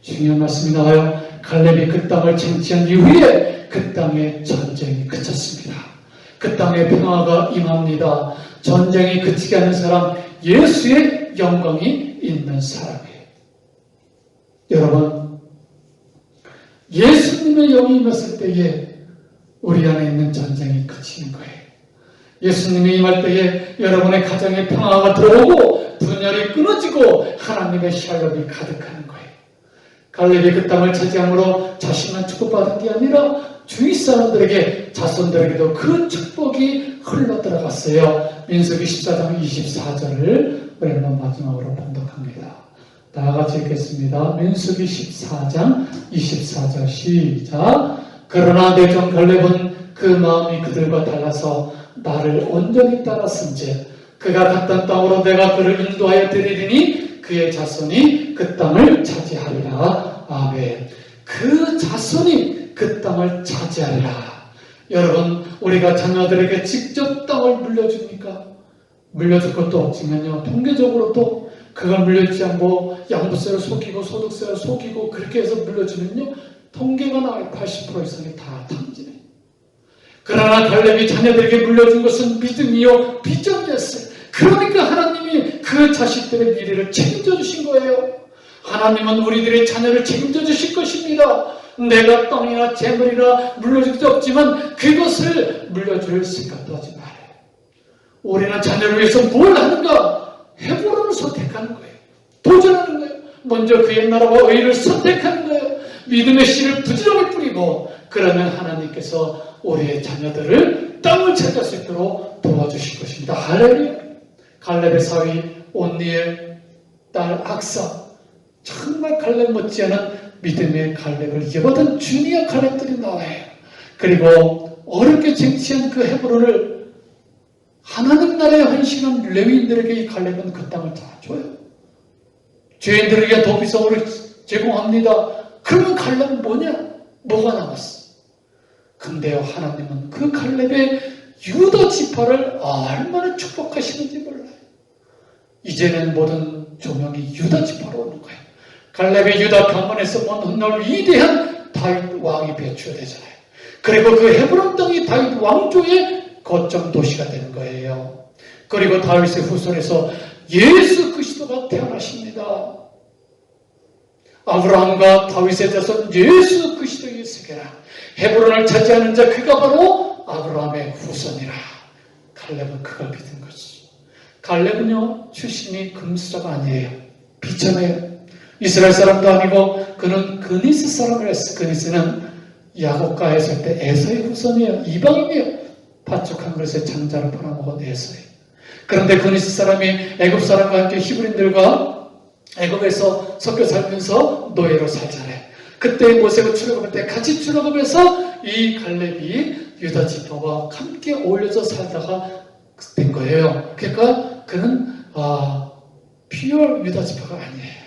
중요한 말씀이 나와요. 갈렙이 그 땅을 쟁취한 이후에 그 땅에 전쟁이 그쳤습니다. 그 땅에 평화가 임합니다. 전쟁이 그치게 하는 사람, 예수의 영광이 있는 사람이에요. 여러분, 예수님의 영이 임했을 때에 우리 안에 있는 전쟁이 그치는 거예요. 예수님이 임할 때에 여러분의 가정에 평화가 들어오고 분열이 끊어지고 하나님의 샬롬이 가득하는 거예요. 갈렙이 그 땅을 차지함으로 자신만 축복받은 게 아니라 주위 사람들에게, 자손들에게도 그 축복이 흘러들어갔어요. 민수기 14장 24절을 우리 한번 마지막으로 봉독합니다. 다 같이 읽겠습니다. 민수기 14장 24절 시작. 그러나 내 종 갈렙은 그 마음이 그들과 달라서 나를 온전히 따랐은즉 그가 갔던 땅으로 내가 그를 인도하여 드리리니 그의 자손이 그 땅을 차지하리라. 아멘. 그 자손이 그 땅을 차지하리라. 여러분, 우리가 자녀들에게 직접 땅을 물려줍니까? 물려줄 것도 없지만요, 통계적으로도 그걸 물려주지 않고 양도세를 속이고 소득세를 속이고 그렇게 해서 물려주면요, 통계가 나와요. 80% 이상이 다 탕진해요. 그러나 갈렙이 자녀들에게 물려준 것은 믿음이요 비전이었어요. 그러니까 하나님이 그 자식들의 미래를 책임져 주신 거예요. 하나님은 우리들의 자녀를 책임져 주실 것입니다. 내가 땅이나 재물이나 물려줄 수 없지만 그것을 물려줄 생각도 하지 말아요. 우리는 자녀를 위해서 뭘 하는가? 헤브론을 선택하는 거예요. 도전하는 거예요. 먼저 그의 나라와 의를 선택하는 거예요. 믿음의 씨를 부지런히 뿌리고, 그러면 하나님께서 우리의 자녀들을 땅을 찾을 수 있도록 도와주실 것입니다. 할렐루야. 갈렙의 사위 온니의 딸 악사, 정말 갈렙 못지않은 믿음의 갈렙을 이어받은 주니어 갈렙들이 나와요. 그리고 어렵게 쟁취한 그 헤브론을 하나님 나라에 헌신한 레위인들에게 이 갈렙은 그 땅을 다 줘요. 죄인들에게 도피성을 제공합니다. 그러면 갈렙은 뭐냐? 뭐가 남았어? 근데요, 하나님은 그 갈렙의 유다 지파를 얼마나 축복하시는지 몰라요. 이제는 모든 조명이 유다 지파로 오는 거예요. 갈렙의 유다 강원에서 먼 훗날 위대한 다윗 왕이 배출되잖아요. 그리고 그 헤브론 땅이 다윗 왕조의 거점 도시가 되는 거예요. 그리고 다윗의 후손에서 예수 그리스도가 태어나십니다. 아브라함과 다윗의 자손 예수 그리스도의 세계라. 헤브론을 차지하는 자, 그가 바로 아브라함의 후손이라. 갈렙은 그걸 믿은 거지. 갈렙은요, 출신이 금수저가 아니에요. 비천해요. 이스라엘 사람도 아니고 그는 그니스 사람을 했어. 그니스는 야곱과 에서 때 에서의 후손이에요. 이방인이에요. 팥죽한 그릇에 장자를 팔아먹은 에서예요. 그런데 그니스 사람이 애굽 사람과 함께 히브리인들과 애굽에서 섞여 살면서 노예로 살잖아요. 그때 모세가 출애굽할 때 같이 출애굽해서 이 갈렙이 유다 지파와 함께 어울려서 살다가 된 거예요. 그러니까 그는 피어 유다 지파가 아니에요.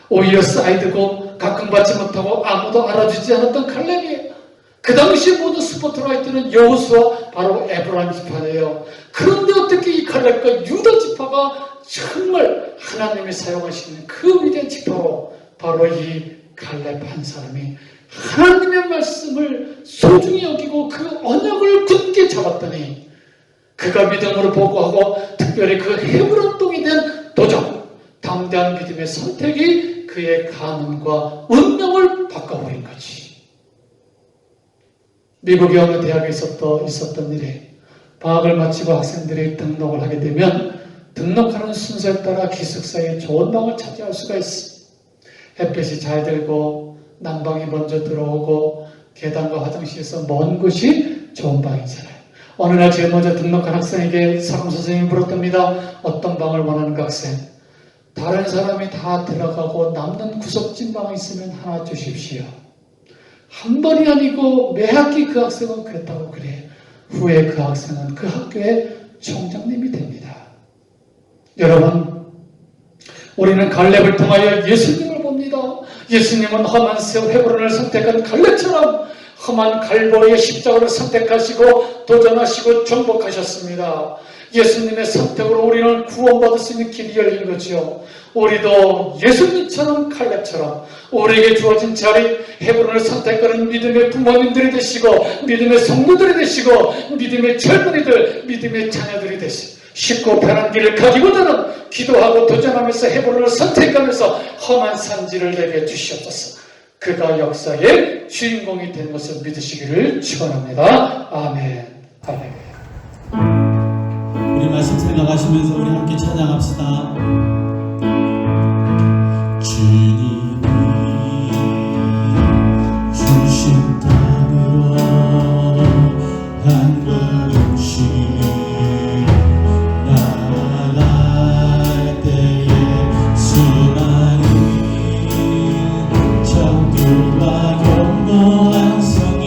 오히려 사이드고 각광받지 못하고 아무도 알아주지 않았던 갈렙이에요. 그 당시 모든 스포트라이트는 여호수아, 바로 에브라임 지파예요. 그런데 어떻게 이 갈렙과 유다 지파가 정말 하나님이 사용하시는 그 위대한 지파로, 바로 이 갈렙 한 사람이 하나님의 말씀을 소중히 여기고 그 언약을 굳게 잡았더니 그가 믿음으로 보고하고 특별히 그 헤브론 땅에 대한 도전, 담대한 믿음의 선택이 그의 가문과 운명을 바꿔버린 거지. 미국의 어느 대학에 있었던 일에 방학을 마치고 학생들이 등록을 하게 되면 등록하는 순서에 따라 기숙사에 좋은 방을 차지할 수가 있어. 햇빛이 잘 들고 난방이 먼저 들어오고 계단과 화장실에서 먼 곳이 좋은 방이잖아요. 어느 날 제일 먼저 등록한 학생에게 사감 선생님이 물었답니다. 어떤 방을 원하는가 학생? 다른 사람이 다 들어가고 남는 구석진 방이 있으면 하나 주십시오. 한 번이 아니고 매 학기 그 학생은 그랬다고 그래요. 후에 그 학생은 그 학교의 총장님이 됩니다. 여러분, 우리는 갈렙을 통하여 예수님을 봅니다. 예수님은 험한 헤브론을 선택한 갈렙처럼 험한 갈보리의 십자가를 선택하시고 도전하시고 정복하셨습니다. 예수님의 선택으로 우리는 구원받을 수 있는 길이 열린 거죠. 우리도 예수님처럼 갈렙처럼 우리에게 주어진 자리 헤브론을 선택하는 믿음의 부모님들이 되시고 믿음의 성도들이 되시고 믿음의 젊은이들, 믿음의 자녀들이 되시고 쉽고 편한 길을 가기보다는 기도하고 도전하면서 헤브론을 선택하면서 험한 산지를 내게 주시옵소서. 그가 역사의 주인공이 된 것을 믿으시기를 축원합니다. 아멘. 할렐루야. 우리 말씀 생각하시면서 우리 함께 찬양합시다. 주님이 주신 땅으로 한 걸음씩 나아갈 때에 수많은 적들과 견고한 성이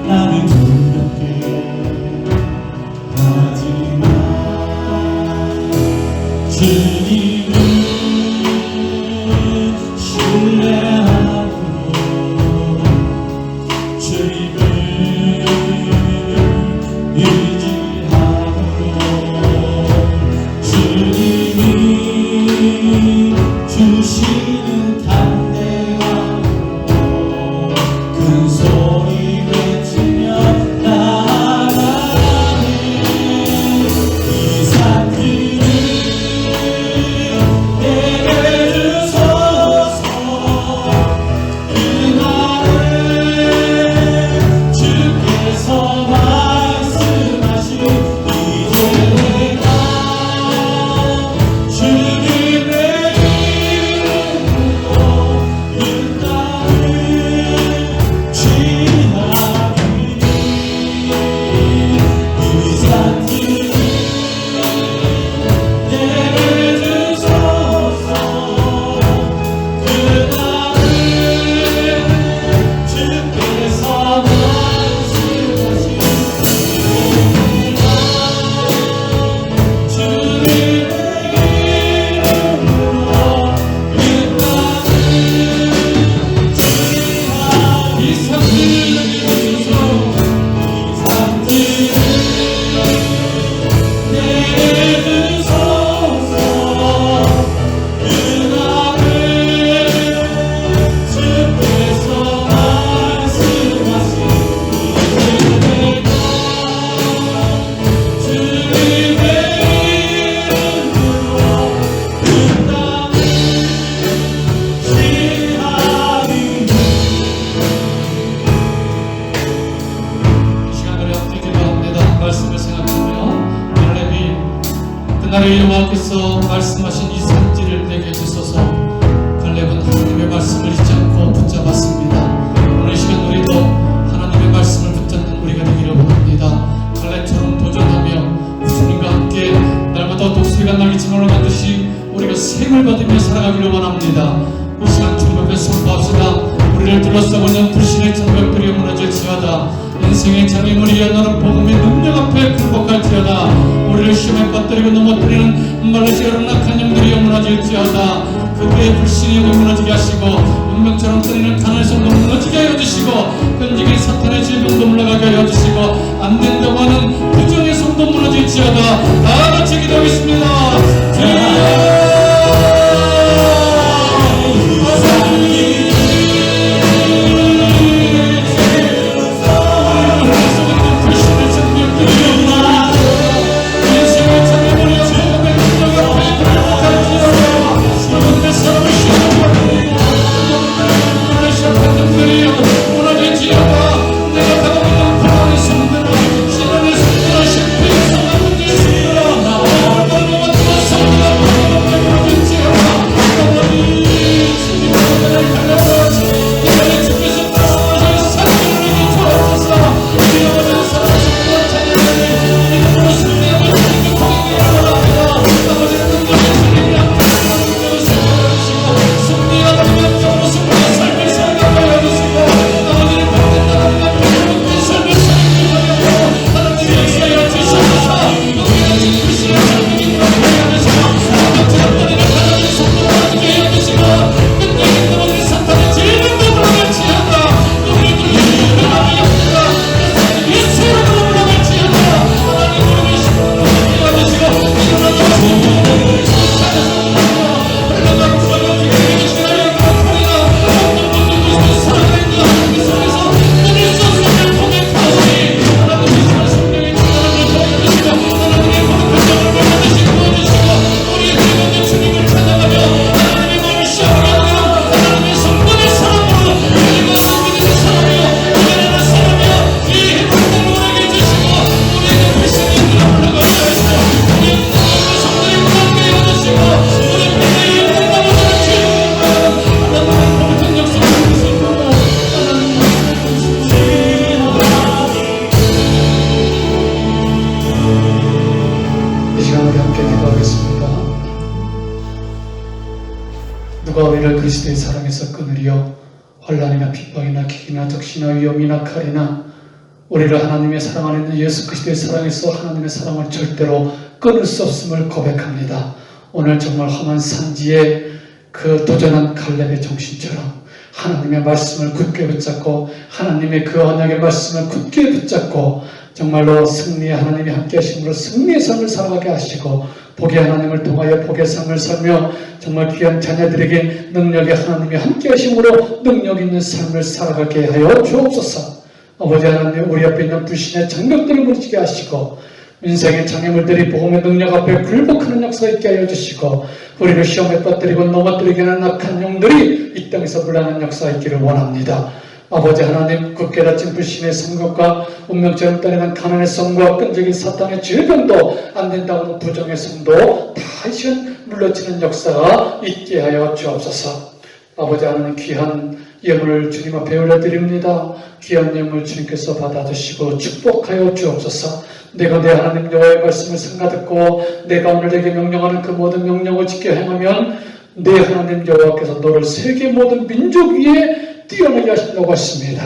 나를 두렵게 하지만 주님을 신뢰하고 주님을 의지하고 주님이 주시는 담대함으로 큰 소리 외치며 나아가는 이 산길을 내게 주소서. 그날에 주께서 말씀하신 이제 내가 주님의 이름으로 이 땅을 취하리니 이 산길을 내게 주소서. 그날을 주께서 말씀하신 주님의 이름으로 이 땅을 취하리. 이 산길을 내게 주소서. 그날을 주께서 말씀하신 이제 내가 주님의 이름으로 그 땅을 취하리니. 이 시간을 함께 기도합니다. 말씀을 생각하며 갈렙이 그날의 여호와께서 말씀하신 이 산지를 내게 주소서. 갈렙은 하나님의 말씀을 잊지 않고 붙잡았습니다. 오늘 이 시간 우리도 하나님의 말씀을 붙잡는 우리가 되기를 원합니다. 갈렙처럼 도전하며 주님과 함께 날마다 독수리가 날리지 올라가듯이 우리가 샘을 받으며 살아가기를 원합니다. 이 시간 주님 앞에 선포합시다. 우리를 둘러싸고는 불신의 장벽들이 무너질지어다. 인생의 장애물이 너는 복음의 능력 앞에 굴복할지어다. 우리를 시험에 빠뜨리고 넘어뜨리는 말르지 않은 악한 영들이 무너질지어다. 그들의 불신이 무너지게 하시고 운명처럼 떠리는 가난의 손도 무너지게 하여 주시고 끈질긴 사탄의 질병도 물러가게 하여 주시고 안 된다고 하는 부정의 손도 무너질지어다. 다 같이 기도하겠습니다. 신앙의 손들어 실패 성함을 주시라. 누가 우리를 그리스도의 사랑에서 끊으리요? 환난이나 핍박이나 기기나 적시나 위험이나 칼이나 우리를 하나님의 사랑 안에 있는 예수 그리스도의 사랑에서 하나님의 사랑을 절대로 끊을 수 없음을 고백합니다. 오늘 정말 험한 산지에 그 도전한 갈렙의 정신처럼 하나님의 말씀을 굳게 붙잡고 하나님의 그 언약의 말씀을 굳게 붙잡고 정말로 승리의 하나님이 함께 하심으로 승리의 삶을 살아가게 하시고 복의 하나님을 통하여 복의 삶을 살며 정말 귀한 자녀들에게 능력의 하나님이 함께 하심으로 능력 있는 삶을 살아가게 하여 주옵소서. 아버지 하나님, 우리 앞에 있는 불신의 장벽들을 무너지게 하시고 인생의 장애물들이 복음의 능력 앞에 굴복하는 역사 있게 하여 주시고 우리를 시험에 빠뜨리고 넘어뜨리게 하는 악한 영들이 이 땅에서 물러나는 역사 있기를 원합니다. 아버지 하나님, 굳게 닫힌 불신의 성격과 운명처럼 따르는 가난의 성과 끈질긴 사탄의 질병도 안 된다고 하는 부정의 성도 다시 물러치는 역사가 있게 하여 주옵소서. 아버지 하나님, 귀한 예물을 주님 앞에 올려드립니다. 귀한 예물 주님께서 받아주시고 축복하여 주옵소서. 내가 내 하나님 여호와의 말씀을 생각듣고 내가 오늘 내게 명령하는 그 모든 명령을 지켜 행하면 내 하나님 여호와께서 너를 세계 모든 민족 위에 뛰어나게 하신다고 하십니다.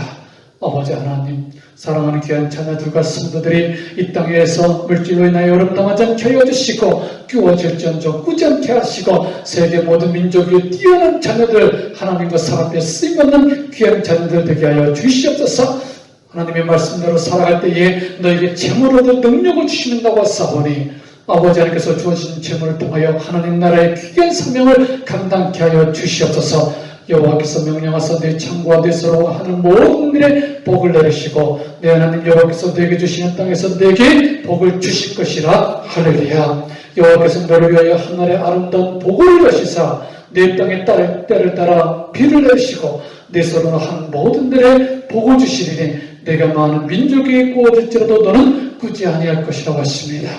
아버지 하나님, 사랑하는 귀한 자녀들과 성도들이 이 땅에서 물질로 인하여 어려움당하지 않게 하여 주시고 끼워질지언정 꾸지 않게 하시고 세계 모든 민족 위에 뛰어난 자녀들, 하나님과 사람 앞에 쓰임받는 귀한 자녀들 되게 하여 주시옵소서. 하나님의 말씀대로 살아갈 때에 너에게 재물을 얻을 능력을 주시는다고 하사오니 아버지 하나님께서 주어진 재물을 통하여 하나님 나라의 귀한 사명을 감당케 하여 주시옵소서. 여호와께서 명령하사 내 창고와 내 서로 하는 모든 일에 복을 내리시고 내 하나님 여호와께서 내게 주시는 땅에서 내게 복을 주실 것이라. 할렐루야. 여호와께서 너를 위하여 하늘의 아름다운 복을 여시사 내 땅에 때를 따라 비를 내리시고 내 서로 한 모든 일에 복을 주시리니 내가 많은 민족이 구워질지라도 너는 꾸지 아니할 것이라고 하십니다.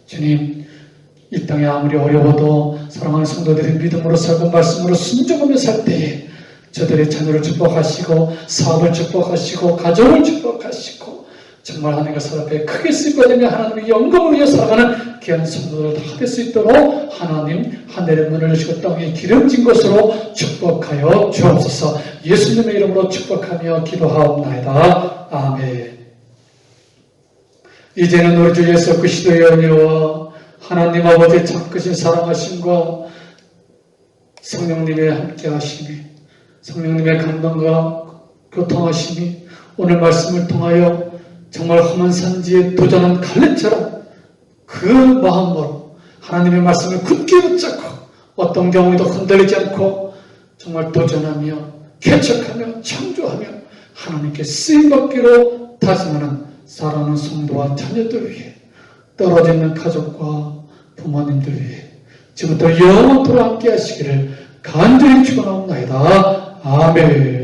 주님, 이 땅에 아무리 어려워도 사랑하는 성도들이 믿음으로 살고 말씀으로 순종하며 살 때에 저들의 자녀를 축복하시고 사업을 축복하시고 가정을 축복하시고 정말 하나님과 사람 앞에 크게 쓰임받으며 하나님의 영광을 위해 살아가는 귀한 성도들 다 될 수 있도록 하나님 하늘의 문을 여시고 땅에 기름진 것으로 축복하여 주옵소서. 예수님의 이름으로 축복하며 기도하옵나이다. 아멘. 이제는 우리 주 예수 그리스도의 은혜와 하나님 아버지의 참 크신 사랑하심과 성령님의 함께하심이 성령님의 감동과 교통하심이 오늘 말씀을 통하여 정말 험한 산지에 도전한 갈렙처럼 그 마음으로 하나님의 말씀을 굳게 붙잡고 어떤 경우에도 흔들리지 않고 정말 도전하며 개척하며 창조하며 하나님께 쓰임받기로 다짐하는 사랑하는 성도와 자녀들 위해 떨어져 있는 가족과 부모님들 위해 지금부터 영원토록 함께 하시기를 간절히 축원하옵나이다. 아멘.